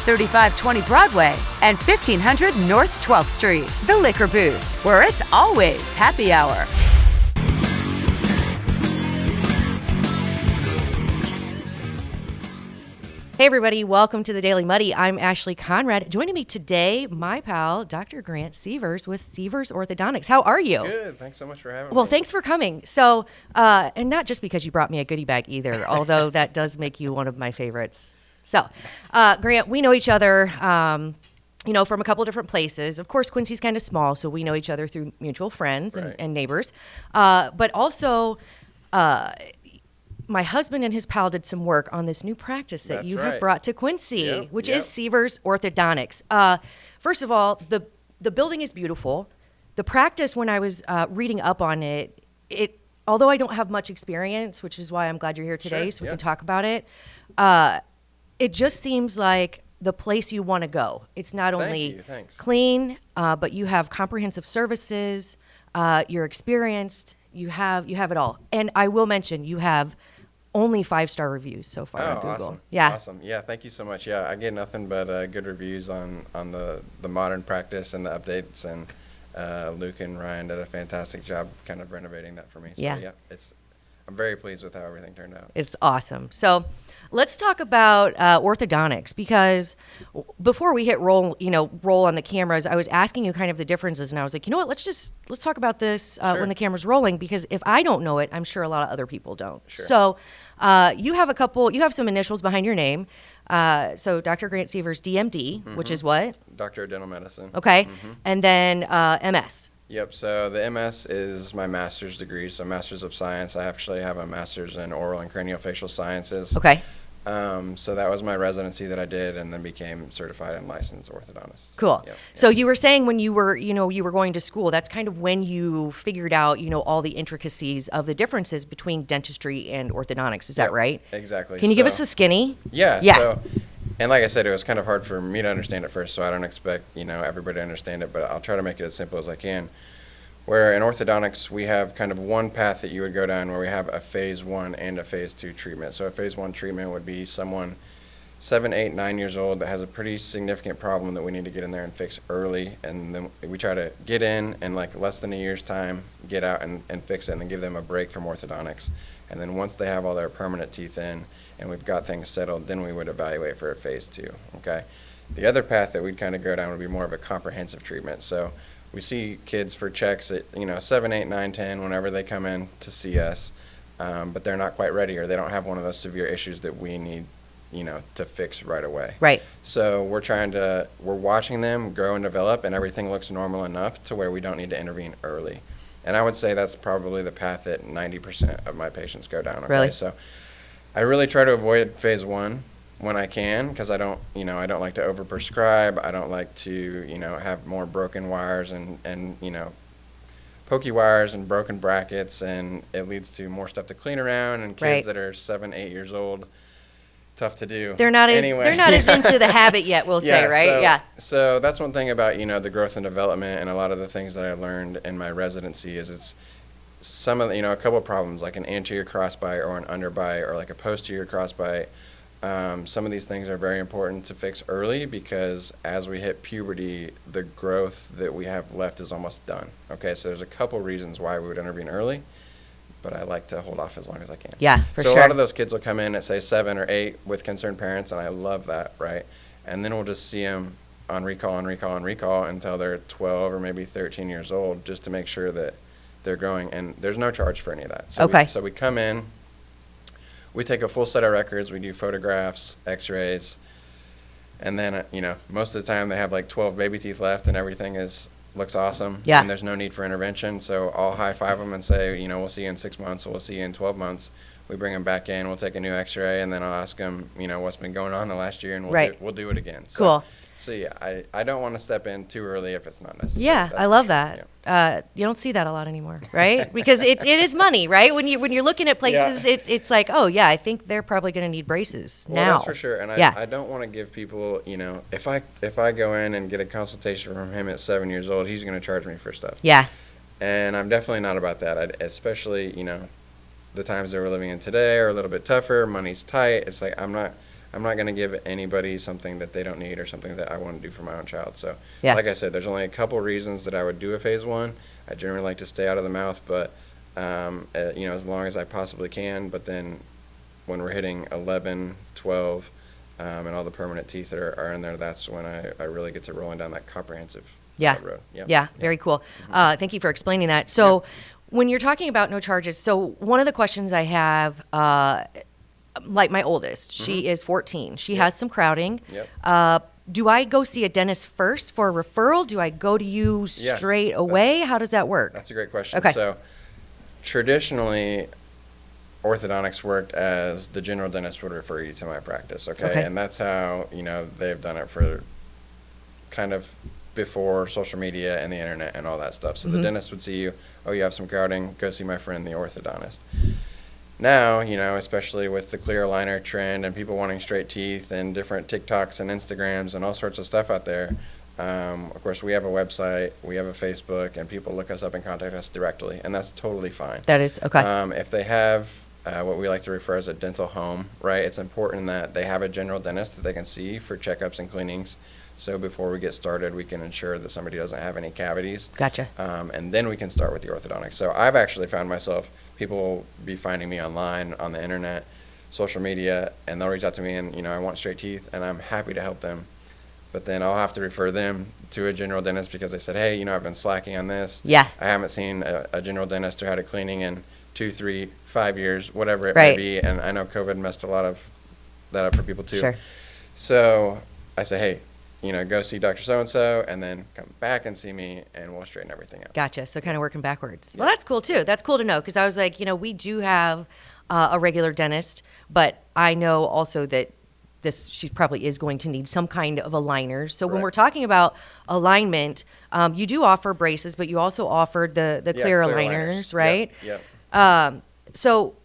3520 Broadway and 1500 North 12th Street. The Liquor Booth, where it's always happy hour. Hey everybody, welcome to the Daily Muddy. I'm Ashley Conrad. Joining me today, my pal, Dr. Grant Sievers with Sievers Orthodontics. How are you? Good. Thanks so much for having me. Well, thanks for coming. So, and not just because you brought me a goodie bag either, although that does make you one of my favorites. So, Grant, we know each other, from a couple different places. Of course, Quincy's kind of small, so we know each other through mutual friends and neighbors. But also, my husband and his pal did some work on this new practice that you have brought to Quincy, which is Sievers Orthodontics. First of all, the building is beautiful. The practice, when I was reading up on it, although I don't have much experience, which is why I'm glad you're here today, so we can talk about it, it just seems like the place you want to go. It's not only clean, but you have comprehensive services, you're experienced, you have it all. And I will mention, you have only 5-star reviews so far on Google. Awesome. Yeah. Awesome. Yeah, thank you so much. Yeah, I get nothing but good reviews on the modern practice and the updates, and Luke and Ryan did a fantastic job kind of renovating that for me. So yeah, I'm very pleased with how everything turned out. It's awesome. So let's talk about orthodontics, because before we hit roll on the cameras, I was asking you kind of the differences, and I was like, you know what, let's talk about this when the camera's rolling, because if I don't know it, I'm sure a lot of other people don't. Sure. So you have some initials behind your name. So Dr. Grant Sievers, DMD, which is what? Doctor of Dental Medicine. Okay. And then MS. Yep, so the MS is my master's degree, so Master's of Science. I actually have a master's in Oral and Craniofacial Sciences. Okay. So that was my residency that I did, and then became certified and licensed orthodontist. Cool. Yep. So you were saying when you were going to school, that's kind of when you figured out, all the intricacies of the differences between dentistry and orthodontics. Is that right? Exactly. Can you give us a skinny? Yeah. So, and like I said, it was kind of hard for me to understand at first, so I don't expect, everybody to understand it, but I'll try to make it as simple as I can. Where in orthodontics, we have kind of one path that you would go down, where we have a phase 1 and a phase 2 treatment. So a phase 1 treatment would be someone 7, 8, 9 years old that has a pretty significant problem that we need to get in there and fix early. And then we try to get in like less than a year's time, get out and fix it, and then give them a break from orthodontics. And then once they have all their permanent teeth in and we've got things settled, then we would evaluate for a phase 2, okay? The other path that we'd kind of go down would be more of a comprehensive treatment. So we see kids for checks at 7, 8, 9, 10 whenever they come in to see us, but they're not quite ready, or they don't have one of those severe issues that we need to fix right away. Right. So we're watching them grow and develop, and everything looks normal enough to where we don't need to intervene early. And I would say that's probably the path that 90% of my patients go down. Okay? Really? So I really try to avoid phase 1 when I can, because I don't like to overprescribe. I don't like to, have more broken wires and pokey wires and broken brackets, and it leads to more stuff to clean around, and kids that are 7, 8 years old, tough to do. They're not as into the habit yet, we'll say, right? So that's one thing about, the growth and development, and a lot of the things that I learned in my residency is it's some of the, a couple of problems, like an anterior crossbite or an underbite or like a posterior crossbite. Some of these things are very important to fix early, because as we hit puberty, the growth that we have left is almost done. Okay, so there's a couple reasons why we would intervene early, but I like to hold off as long as I can. Yeah, for sure. So a lot of those kids will come in at, say, 7 or 8 with concerned parents, and I love that, right? And then we'll just see them on recall until they're 12 or maybe 13 years old, just to make sure that they're growing, and there's no charge for any of that. So so we come in, we take a full set of records, we do photographs, x-rays, and then, most of the time they have like 12 baby teeth left and everything looks awesome. Yeah. And there's no need for intervention. So I'll high five them and say, we'll see you in 6 months, or we'll see you in 12 months. We bring them back in, we'll take a new x-ray, and then I'll ask them, what's been going on the last year, and we'll do it again. So, cool. So yeah, I don't want to step in too early if it's not necessary. Yeah, I love that. Yeah. You don't see that a lot anymore, right? Because it is money, right? When you're looking at places, it's like, oh yeah, I think they're probably going to need braces now. That's for sure. And I don't want to give people, if I go in and get a consultation from him at 7 years old, he's going to charge me for stuff. Yeah. And I'm definitely not about that. Especially the times that we're living in today are a little bit tougher. Money's tight. It's like I'm I'm not going to give anybody something that they don't need or something that I want to do for my own child. So, Yeah. like I said, there's only a couple reasons that I would do a phase 1. I generally like to stay out of the mouth, but as long as I possibly can. But then when we're hitting 11, 12, and all the permanent teeth are in there, that's when I really get to rolling down that comprehensive road. Yep. Yeah, very cool. Thank you for explaining that. So when you're talking about no charges, so one of the questions I have, like my oldest, she is 14. She has some crowding. Yep. Do I go see a dentist first for a referral? Do I go to you straight away? How does that work? That's a great question. Okay. So traditionally, orthodontics worked as the general dentist would refer you to my practice, okay? And that's how, they've done it for kind of before social media and the internet and all that stuff. So the dentist would see you, oh, you have some crowding, go see my friend, the orthodontist. Now, especially with the clear aligner trend and people wanting straight teeth and different TikToks and Instagrams and all sorts of stuff out there, of course, we have a website, we have a Facebook, and people look us up and contact us directly, and that's totally fine. That is, okay. If they have what we like to refer as a dental home, right, it's important that they have a general dentist that they can see for checkups and cleanings. So before we get started, we can ensure that somebody doesn't have any cavities. Gotcha. And then we can start with the orthodontics. So I've actually found myself, people will be finding me online, on the internet, social media, and they'll reach out to me and, I want straight teeth, and I'm happy to help them. But then I'll have to refer them to a general dentist because they said, hey, I've been slacking on this. Yeah. I haven't seen a general dentist or had a cleaning in 2, 3, 5 years, whatever it may be. And I know COVID messed a lot of that up for people too. Sure. So I say, hey, go see Dr. So-and-so and then come back and see me and we'll straighten everything out. Gotcha. So kind of working backwards. Well, that's cool too. That's cool to know because I was like, we do have a regular dentist, but I know also that she probably is going to need some kind of aligners. So when we're talking about alignment, you do offer braces, but you also offered the clear aligners, right? Yep. So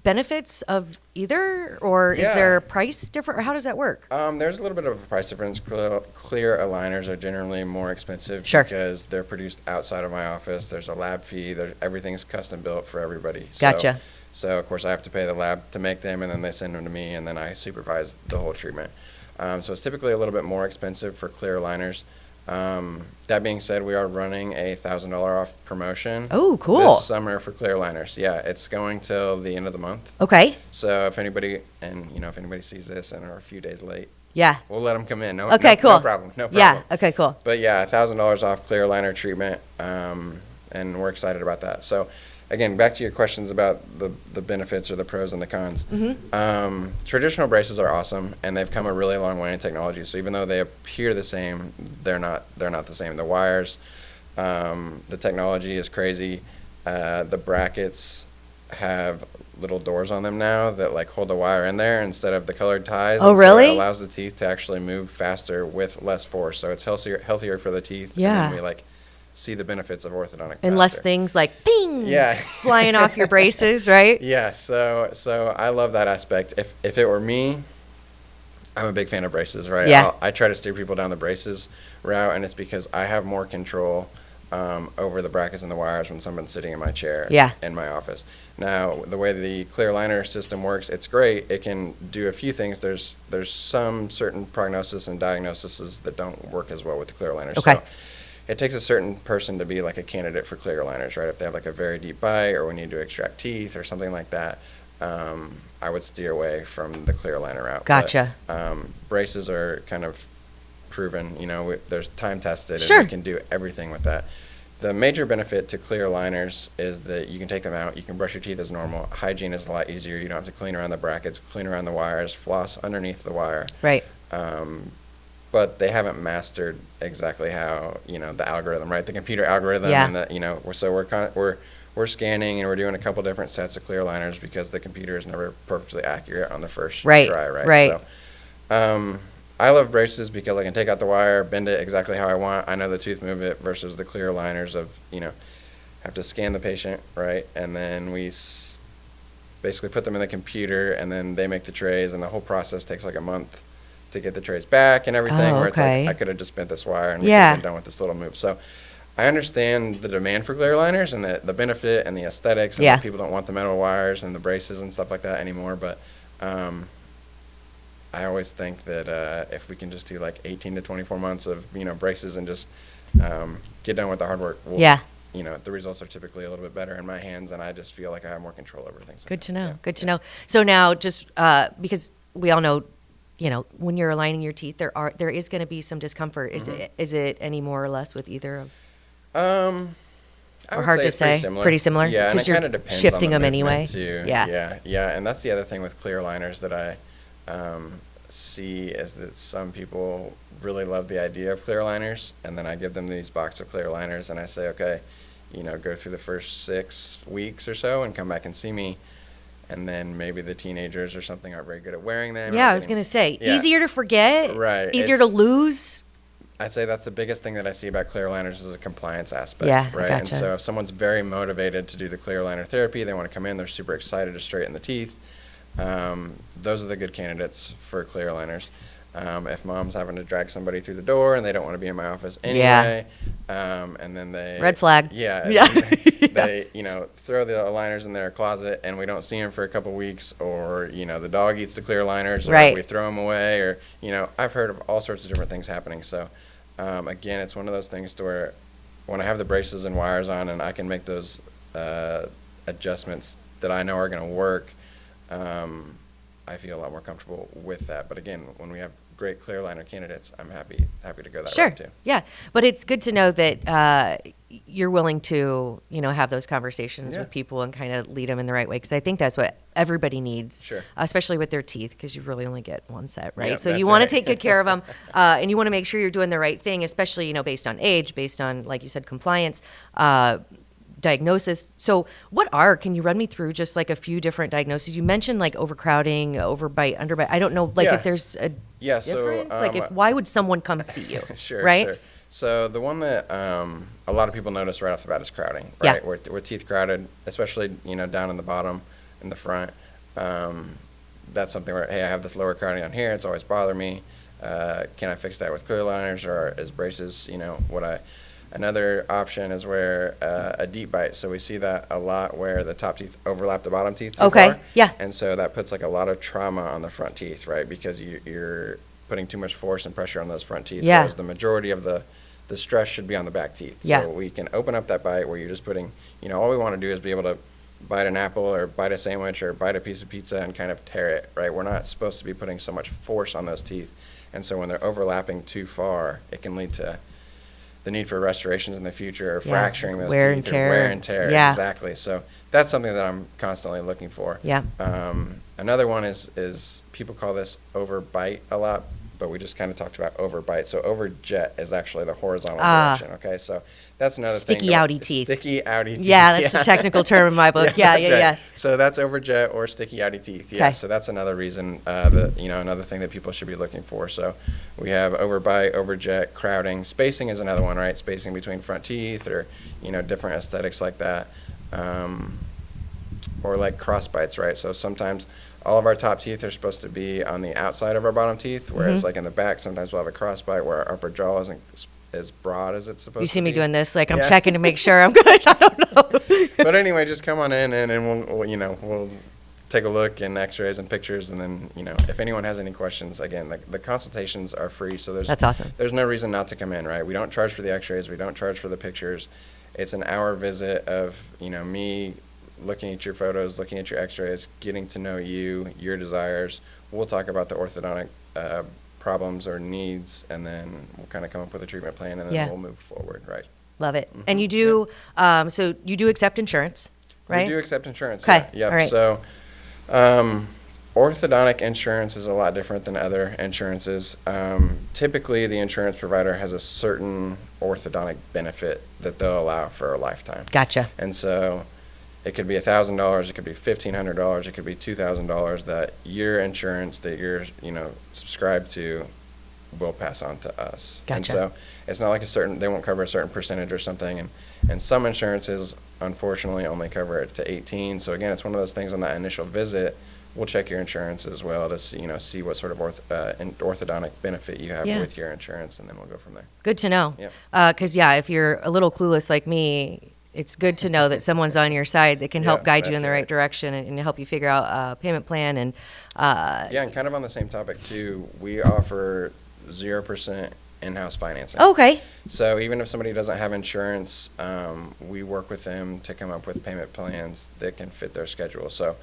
benefits of either, or is there a price different, or how does that work? There's a little bit of a price difference. Clear aligners are generally more expensive because they're produced outside of my office. There's a lab fee. Everything's custom built for everybody. Gotcha. So, of course, I have to pay the lab to make them, and then they send them to me, and then I supervise the whole treatment. So it's typically a little bit more expensive for clear aligners. That being said, we are running a $1,000 off promotion. Oh, cool. This summer for clear aligners. Yeah, it's going till the end of the month. Okay. So if anybody, if anybody sees this and are a few days late, yeah, we'll let them come in. Cool. No problem. No problem. Yeah. Okay. Cool. But yeah, $1,000 off clear aligner treatment, and we're excited about that. So, again, back to your questions about the benefits or the pros and the cons. Traditional braces are awesome, and they've come a really long way in technology. So even though they appear the same, they're not the same. The wires, the technology is crazy. The brackets have little doors on them now that hold the wire in there instead of the colored ties. Oh, and really? So it allows the teeth to actually move faster with less force. So it's healthier for the teeth. Yeah. And then we see the benefits of orthodontic. And less things like ping, yeah, flying off your braces, right? Yeah. So I love that aspect. If it were me, I'm a big fan of braces, right? Yeah. I try to steer people down the braces route, and it's because I have more control over the brackets and the wires when someone's sitting in my chair in my office. Now, the way the clear aligner system works, it's great. It can do a few things. There's some certain prognosis and diagnoses that don't work as well with the clear aligners. Okay. So it takes a certain person to be a candidate for clear aligners, right? If they have a very deep bite or we need to extract teeth or something like that, I would steer away from the clear aligner route. Gotcha. But, braces are kind of proven, there's time tested Sure. and we can do everything with that. The major benefit to clear aligners is that you can take them out, you can brush your teeth as normal. Hygiene is a lot easier. You don't have to clean around the brackets, clean around the wires, floss underneath the wire. Right. But they haven't mastered exactly how, the algorithm, right? The computer algorithm, Yeah. and we're scanning and we're doing a couple different sets of clear aligners because the computer is never perfectly accurate on the first try, right? Right. So, I love braces because I can take out the wire, bend it exactly how I want. I know the tooth movement versus the clear aligners of, have to scan the patient, right? And then we basically put them in the computer and then they make the trays, and the whole process takes a month to get the trays back and everything, where it's I could have just bent this wire and we could have been done with this little move. So I understand the demand for clear aligners and the benefit and the aesthetics, and that people don't want the metal wires and the braces and stuff like that anymore, but I always think that if we can just do like 18 to 24 months of, braces and just get done with the hard work, the results are typically a little bit better in my hands, and I just feel like I have more control over things. Good to know. Yeah. Good to know. So now, just because we all know, when you're aligning your teeth, there is going to be some discomfort. Is it any more or less with either of? Or hard to say? Pretty similar? Yeah, and it kind of depends shifting on the them anyway. Too. Yeah. Yeah, and that's the other thing with clear aligners that I see is that some people really love the idea of clear aligners, and then I give them these box of clear aligners, and I say, okay, go through the first 6 weeks or so and come back and see me. And then maybe the teenagers or something aren't very good at wearing them. Yeah, I was going to say, easier to forget, right? Easier to lose. I'd say that's the biggest thing that I see about clear aligners is a compliance aspect, right? Gotcha. And so if someone's very motivated to do the clear aligner therapy, they want to come in, they're super excited to straighten the teeth, those are the good candidates for clear aligners. If mom's having to drag somebody through the door and they don't want to be in my office anyway, and then they... Red flag. Yeah. They, throw the aligners in their closet and we don't see them for a couple weeks, or, the dog eats the clear aligners, or we throw them away, or, I've heard of all sorts of different things happening. So, again, it's one of those things to where when I have the braces and wires on and I can make those adjustments that I know are going to work, I feel a lot more comfortable with that. But again, when we have great clear aligner candidates, I'm happy to go that route too. Yeah, but it's good to know that you're willing to, have those conversations with people and kind of lead them in the right way, because I think that's what everybody needs, especially with their teeth, because you really only get one set, right? Yep, so you want to take good care of them, and you want to make sure you're doing the right thing, especially, based on age, based on, like you said, compliance, diagnosis. So can you run me through just like a few different diagnoses? You mentioned like overcrowding, overbite, underbite. I don't know, if there's a difference. So, why would someone come see you? Right? Sure. So the one that a lot of people notice right off the bat is crowding, right? With teeth crowded, especially, down in the bottom, in the front. That's something where, hey, I have this lower crowding on here. It's always bothering me. Can I fix that with clear aligners or as braces? Another option is where a deep bite. So we see that a lot where the top teeth overlap the bottom teeth too far. Yeah. And so that puts like a lot of trauma on the front teeth, right? Because you're putting too much force and pressure on those front teeth. Yeah. Whereas the majority of the stress should be on the back teeth. Yeah. So we can open up that bite where you're just putting, all we want to do is be able to bite an apple or bite a sandwich or bite a piece of pizza and kind of tear it, right? We're not supposed to be putting so much force on those teeth. And so when they're overlapping too far, it can lead to the need for restorations in the future, or fracturing those wear teeth, and tear. or wear and tear. Yeah. Exactly. So that's something that I'm constantly looking for. Yeah. Another one is people call this overbite a lot, but we just kind of talked about overbite. So overjet is actually the horizontal direction. Okay, so that's another sticky thing. outy teeth. Sticky outy teeth. Yeah, that's the technical term in my book. Yeah. So that's overjet or sticky outy teeth. Yeah. Okay. So that's another reason another thing that people should be looking for. So we have overbite, overjet, crowding. Spacing is another one, right? Spacing between front teeth, or different aesthetics like that, or like cross bites, right? So sometimes all of our top teeth are supposed to be on the outside of our bottom teeth, whereas like in the back, sometimes we'll have a cross bite where our upper jaw isn't as broad as it's supposed to be. You see me doing this, like I'm checking to make sure I'm good. I don't know. But anyway, just come on in and we'll take a look and x-rays and pictures, and then, if anyone has any questions, again, the consultations are free, so that's awesome. There's no reason not to come in, right? We don't charge for the x-rays, we don't charge for the pictures. It's an hour visit of, me looking at your photos, looking at your x-rays, getting to know you, your desires. We'll talk about the orthodontic problems or needs, and then we'll kind of come up with a treatment plan, and then we'll move forward, right? Love it. Mm-hmm. And you do, so you do accept insurance, right? We do accept insurance. Okay. Yeah. All right. So orthodontic insurance is a lot different than other insurances. Typically, the insurance provider has a certain orthodontic benefit that they'll allow for a lifetime. Gotcha. And so it could be $1,000, it could be $1,500, it could be $2,000 that your insurance that you're, subscribed to will pass on to us. Gotcha. And so it's not like they won't cover a certain percentage or something. And some insurances, unfortunately, only cover it to 18. So again, it's one of those things on that initial visit. We'll check your insurance as well to see what sort of orthodontic benefit you have with your insurance, and then we'll go from there. Good to know. Yep. Because if you're a little clueless like me, it's good to know that someone's on your side that can help Yeah, guide you that's in the right direction and help you figure out a payment plan. And Yeah, and kind of on the same topic too, we offer 0% in-house financing. Okay. So even if somebody doesn't have insurance, we work with them to come up with payment plans that can fit their schedule. So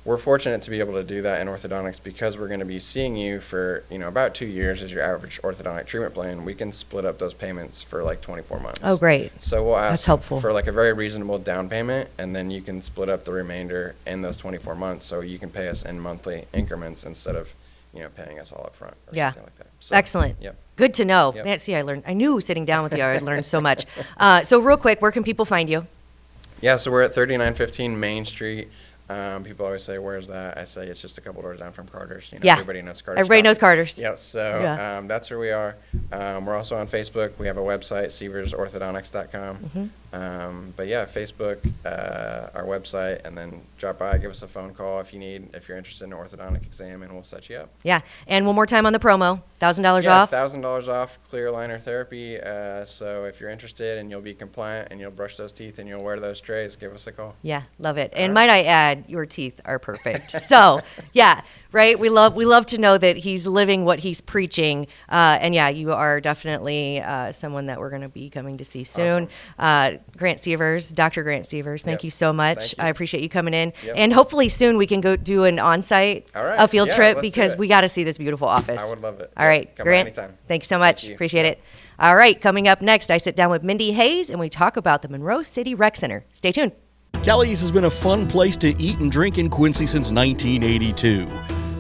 we're fortunate to be able to do that in orthodontics because we're going to be seeing you for, about 2 years as your average orthodontic treatment plan. We can split up those payments for like 24 months. Oh, great. So we'll ask That's helpful. for like a very reasonable down payment, and then you can split up the remainder in those 24 months so you can pay us in monthly increments instead of, paying us all up front or Yeah. something like that. So, Excellent. Yep. Good to know. Yep. Man, see, I knew sitting down with you, I learned so much. So real quick, where can people find you? Yeah, so we're at 3915 Main Street. People always say, "Where's that?" I say it's just a couple doors down from Carter's. Yeah. Everybody knows Carter's. Everybody knows Carter's. Yep. So Yeah. that's where we are. We're also on Facebook. We have a website, SeversOrthodontics.com. Mm-hmm. But yeah, Facebook, our website, and then drop by, give us a phone call if you're interested in an orthodontic exam, and we'll set you up. Yeah. And one more time on the promo, $1,000 Yeah, off. $1,000 off clear aligner therapy. So if you're interested and you'll be compliant and you'll brush those teeth and you'll wear those trays, give us a call. Yeah, love it. And might I add, your teeth are perfect. So, yeah, right? We love to know that he's living what he's preaching. And yeah, you are definitely someone that we're going to be coming to see soon. Awesome. Grant Severs, Dr. Grant Severs, thank Yep. you so much. Thank you. I appreciate you coming in. Yep. And hopefully soon we can go do an on-site All right. a field Yeah, trip let's do because it. we got to see this beautiful office. I would love it. All Yep. right, Come by Grant. anytime. Thank you so much. Thank you. Appreciate it. All right, coming up next, I sit down with Mindy Hayes and we talk about the Monroe City Rec Center. Stay tuned. Kelly's has been a fun place to eat and drink in Quincy since 1982.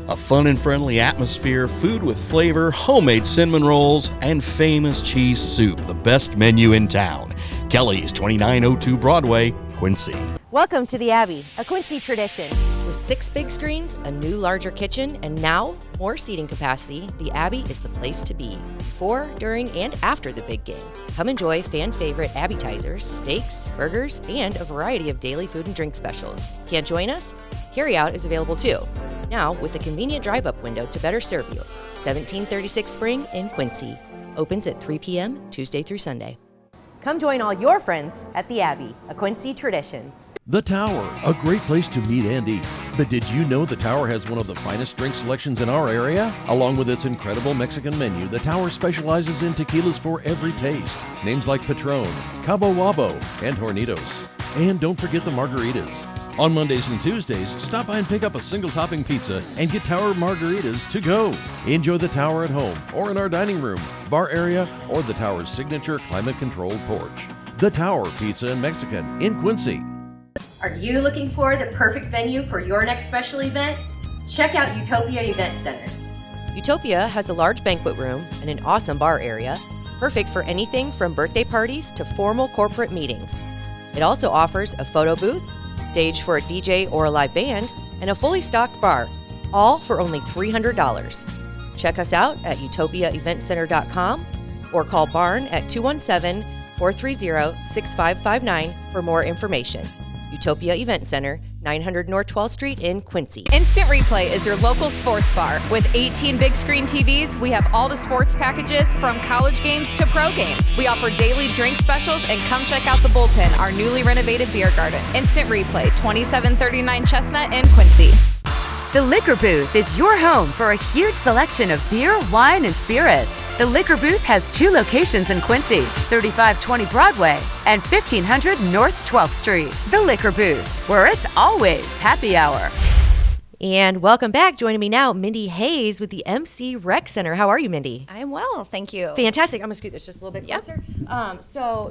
A fun and friendly atmosphere, food with flavor, homemade cinnamon rolls, and famous cheese soup, the best menu in town. Kelly's, 2902 Broadway, Quincy. Welcome to the Abbey, a Quincy tradition. With 6 big screens, a new larger kitchen, and now more seating capacity, the Abbey is the place to be before, during, and after the big game. Come enjoy fan favorite appetizers, steaks, burgers, and a variety of daily food and drink specials. Can't join us? Carryout is available too. Now with a convenient drive-up window to better serve you. 1736 Spring in Quincy. Opens at 3 p.m. Tuesday through Sunday. Come join all your friends at the Abbey, a Quincy tradition. The Tower, a great place to meet and eat. But did you know the Tower has one of the finest drink selections in our area? Along with its incredible Mexican menu, the Tower specializes in tequilas for every taste. Names like Patron, Cabo Wabo, and Hornitos. And don't forget the margaritas. On Mondays and Tuesdays, stop by and pick up a single topping pizza and get Tower margaritas to go. Enjoy the Tower at home or in our dining room, bar area, or the Tower's signature climate-controlled porch. The Tower Pizza and Mexican in Quincy. Are you looking for the perfect venue for your next special event? Check out Utopia Event Center. Utopia has a large banquet room and an awesome bar area, perfect for anything from birthday parties to formal corporate meetings. It also offers a photo booth, stage for a DJ or a live band, and a fully stocked bar, all for only $300. Check us out at utopiaeventcenter.com or call Barn at 217-430-6559 for more information. Utopia Event Center, 900 North 12th Street in Quincy. Instant Replay is your local sports bar. With 18 big screen TVs, we have all the sports packages from college games to pro games. We offer daily drink specials, and come check out the Bullpen, our newly renovated beer garden. Instant Replay, 2739 Chestnut in Quincy. The Liquor Booth is your home for a huge selection of beer, wine, and spirits. The Liquor Booth has 2 locations in Quincy, 3520 Broadway and 1500 North 12th Street. The Liquor Booth, where it's always happy hour. And welcome back. Joining me now, Mindy Hayes with the MC Rec Center. How are you, Mindy? I'm well, thank you. Fantastic. I'm going to scoot this just a little bit Yep. closer.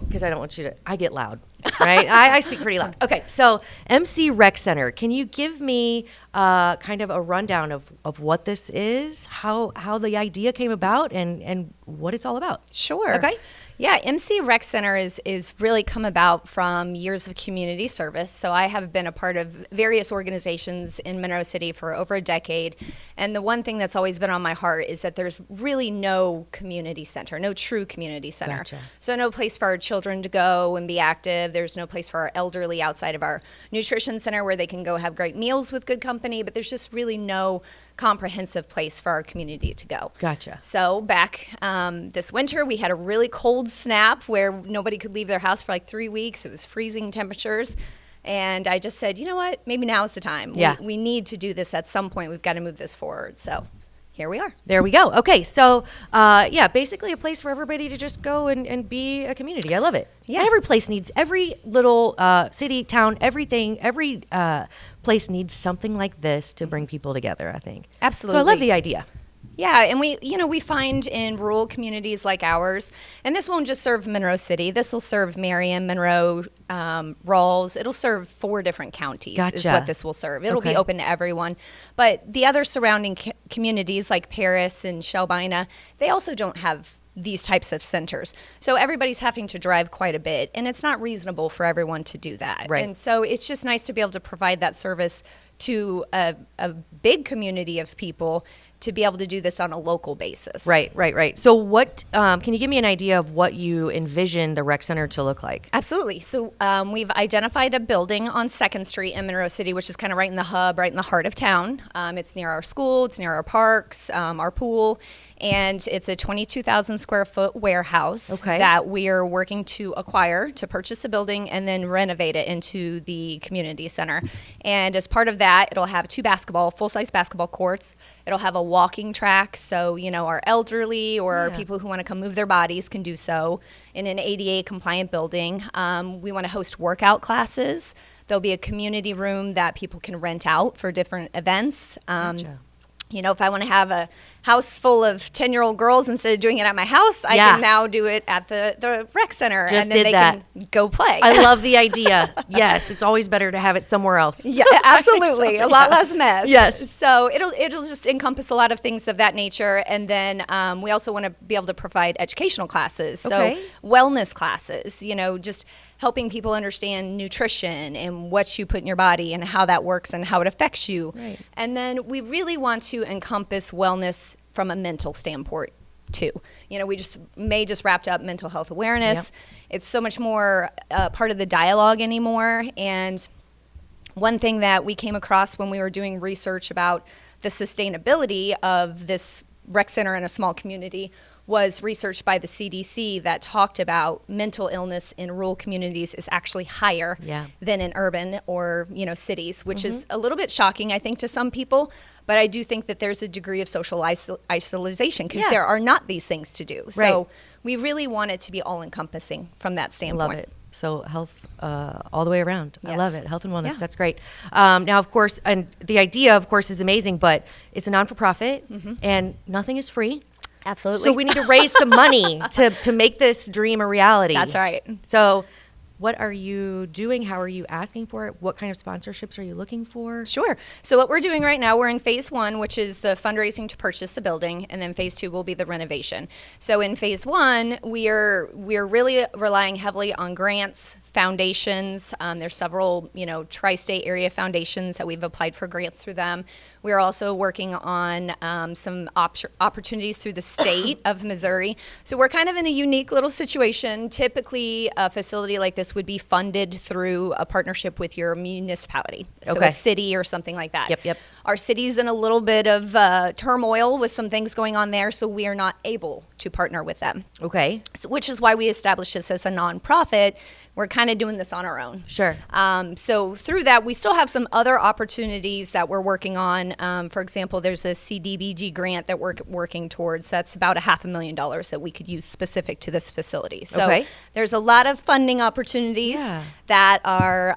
Because I don't want you to, I get loud, right? I speak pretty loud. Okay, so MC Rec Center, can you give me kind of a rundown of what this is, how the idea came about, and what it's all about? Sure. Okay. Yeah, MC Rec Center is really come about from years of community service. So I have been a part of various organizations in Monroe City for over a decade. And the one thing that's always been on my heart is that there's really no community center, no true community center. Gotcha. So no place for our children to go and be active. There's no place for our elderly outside of our nutrition center where they can go have great meals with good company. But there's just really no comprehensive place for our community to go. Gotcha. So back this winter, we had a really cold snap where nobody could leave their house for like 3 weeks. It was freezing temperatures. And I just said, you know what, maybe now's the time. Yeah. We need to do this at some point. We've got to move this forward. So here we are. There we go. Okay, so basically a place for everybody to just go and be a community. I love it. Yeah. And every place needs, every little city, town, everything, every place needs something like this to bring people together, I think. Absolutely. So I love the idea. Yeah, and we find in rural communities like ours, and this won't just serve Monroe City. This will serve Marion, Monroe, Rawls. It'll serve 4 different counties is Gotcha. what this will serve. It'll Okay. be open to everyone. But the other surrounding communities like Paris and Shelbina, they also don't have these types of centers. So everybody's having to drive quite a bit, and it's not reasonable for everyone to do that. Right. And so it's just nice to be able to provide that service to a big community of people to be able to do this on a local basis. Right. So what, can you give me an idea of what you envision the rec center to look like? Absolutely. So we've identified a building on 2nd Street in Monroe City, which is kind of right in the hub, right in the heart of town. It's near our school, it's near our parks, our pool, and it's a 22,000 square foot warehouse that we are working to acquire, to purchase a building and then renovate it into the community center. And as part of that, it'll have 2 full-size basketball courts. It'll have a walking track, so our elderly or our people who want to come move their bodies can do so in an ADA compliant building. We want to host workout classes. There'll be a community room that people can rent out for different events. Gotcha. If I want to have a house full of 10-year-old girls, instead of doing it at my house, I can now do it at the rec center. Just and then did they that. can go play. I love the idea. Yes, it's always better to have it somewhere else. Yeah, absolutely. A lot less mess. Yes. So it'll just encompass a lot of things of that nature. And then we also want to be able to provide educational classes. So wellness classes, just helping people understand nutrition and what you put in your body and how that works and how it affects you. Right. And then we really want to encompass wellness from a mental standpoint too. We just wrapped up mental health awareness. It's so much more part of the dialogue anymore. And one thing that we came across when we were doing research about the sustainability of this rec center in a small community was research by the CDC that talked about mental illness in rural communities is actually higher than in urban or cities, which is a little bit shocking, I think, to some people. But I do think that there's a degree of social isolation because there are not these things to do. So we really want it to be all-encompassing from that standpoint. Love it. So health all the way around. Yes. I love it. Health and wellness. Yeah. That's great. Now, of course, and the idea, of course, is amazing, but it's a non-for-profit and nothing is free. Absolutely. So we need to raise some money to make this dream a reality. That's right. So what are you doing? How are you asking for it? What kind of sponsorships are you looking for? Sure. So what we're doing right now, we're in phase 1, which is the fundraising to purchase the building, and then phase 2 will be the renovation. So in phase 1, we're really relying heavily on grants, foundations. There's several, tri-state area foundations that we've applied for grants through them. We're also working on some opportunities through the state of Missouri. So we're kind of in a unique little situation. Typically, a facility like this would be funded through a partnership with your municipality, so a city or something like that. Yep. Our city's in a little bit of turmoil with some things going on there, so we are not able to partner with them. Okay. So, which is why we established this as a nonprofit. We're kind of doing this on our own. Sure. So through that, we still have some other opportunities that we're working on. For example, there's a CDBG grant that we're working towards. That's about $500,000 that we could use specific to this facility. So there's a lot of funding opportunities that are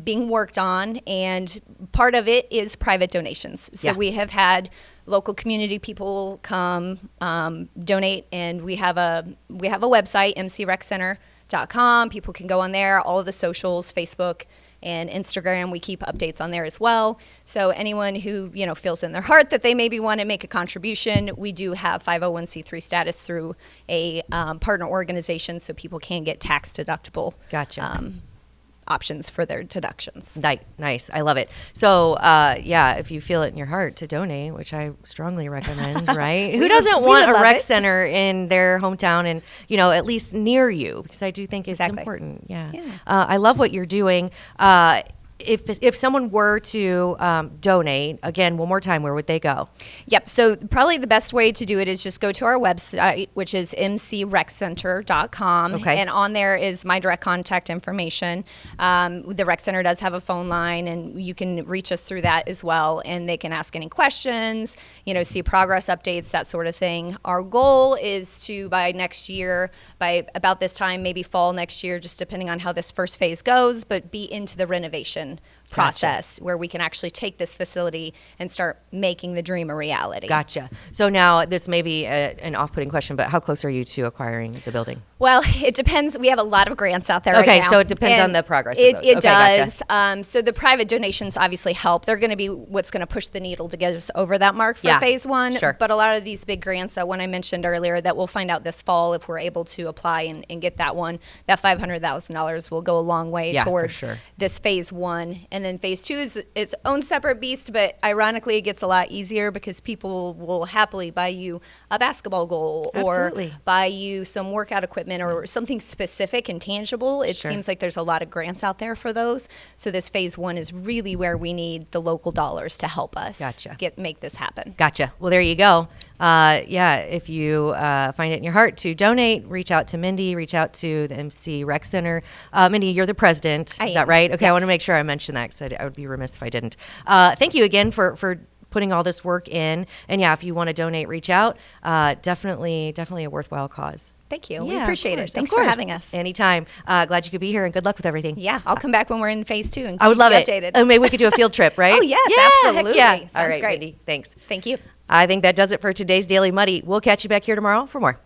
being worked on, and part of it is private donations. So we have had local community people come donate, and we have a website, mcreccenter.com. People can go on there, all of the socials, Facebook and Instagram. We keep updates on there as well. So anyone who feels in their heart that they maybe want to make a contribution, we do have 501c3 status through a partner organization, so people can get tax deductible. Gotcha. Options for their deductions. Nice. I love it. So, if you feel it in your heart to donate, which I strongly recommend, right? Who doesn't want a rec center in their hometown and, at least near you? Because I do think it's important. Yeah. I love what you're doing. if someone were to donate, again, one more time, where would they go? Yep. So probably the best way to do it is just go to our website, which is mcreccenter.com. Okay. And on there is my direct contact information. The rec center does have a phone line, and you can reach us through that as well. And they can ask any questions, see progress updates, that sort of thing. Our goal is to, by next year, by about this time, maybe fall next year, just depending on how this first phase goes, but be into the renovation process where we can actually take this facility and start making the dream a reality. Gotcha. So now this may be an off-putting question, but how close are you to acquiring the building? Well, it depends. We have a lot of grants out there right Okay, now. so it depends on the progress of those. It Okay, does. gotcha. So the private donations obviously help. They're going to be what's going to push the needle to get us over that mark for Yeah, phase one. sure. But a lot of these big grants, that one I mentioned earlier, that we'll find out this fall if we're able to apply and get that one, that $500,000 will go a long way Yeah, for towards sure. this phase one. And then phase two is its own separate beast, but ironically it gets a lot easier because people will happily buy you a basketball goal Absolutely. or buy you some workout equipment or something specific and tangible. It Sure. seems like there's a lot of grants out there for those. So this phase one is really where we need the local dollars to help us Gotcha. make this happen. Gotcha. Well, there you go. If you find it in your heart to donate, reach out to Mindy, reach out to the MC Rec Center. Mindy, you're the president. I Is that am. right? Okay, I want to Yes. make sure I mention that because I would be remiss if I didn't. Thank you again for putting all this work in. And yeah, if you want to donate, reach out. Definitely a worthwhile cause. Thank you. We Yeah, of appreciate course, it. of Thanks for course. having us. Anytime. Glad you could be here, and good luck with everything. Yeah, I'll come back when we're in phase two and I would keep love you it. updated. Oh, maybe we could do a field trip, right? Oh, yes, Yeah, heck absolutely. yeah. Sounds All right, great. Mindy, thanks. Thank you. I think that does it for today's Daily Muddy. We'll catch you back here tomorrow for more.